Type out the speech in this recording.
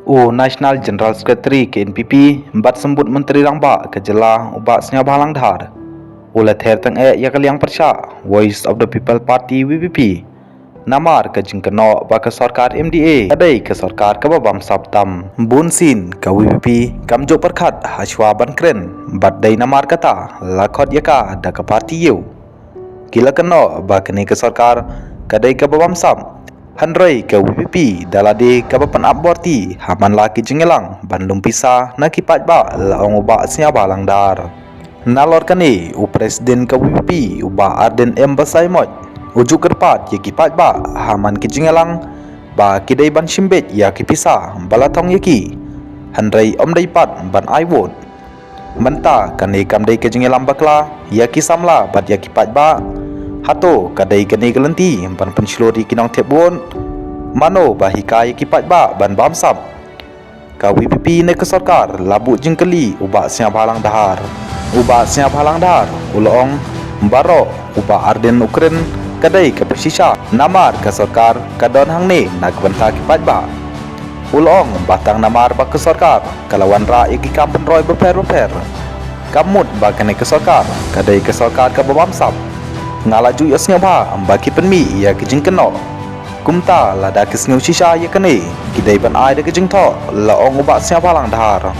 National General Secretary KNPP bat sembut Menteri Rangba kejela ubak senyap halang dhar. Ulat her teng ya kaliang persya Voice of the People Party VPP. Namar ke jengkeno ba ke sarkar MDA adai ke sarkar ke babam sabtam. Bunsin ke VPP kamjo perkhat haswa ban kren bat dai namar kata lakot yaka da ke parti yu. Kila keno ba kene ke sarkar kadai ke babam sam. Handrai ke WPP dalade ke bapan aborti haman laki jengelang bandung pisah nakipat ba laong uba senyaba langdar. Nalor kane u presiden ke WPP uba Arden M Basaimot ujuk kerpat ye kipat ba haman ki jengelang ba kidai ban shimbet ya kipisah balatong yaki. Handrai om dai pat ban aiwot. Menta kane kamdai ke jengelang bakla ya kisamla bat ya kipat ba. Hato kadai kene gelenti ban pensilori kinang tebon mano bahikai kipat ba ban bamsam ka WPP ne ke sarkar labu jengkeli uba senyap halang dahar ulong baro uba Arden Ukren kadai ke persisa namar ke sarkar kadon hangne nak benta kipat ba ulong batang namar ba ke sarkar kalawan ra iki kampen roy beper kamut ba kene ke sarkar kadai ke sarkar ke bamsam ngalaju yasnya ba ambaki penmi ya kijing keno kumta lada kisngu shisha ya kene kidai ban ai de kijing tho la ong uba sia balang dhar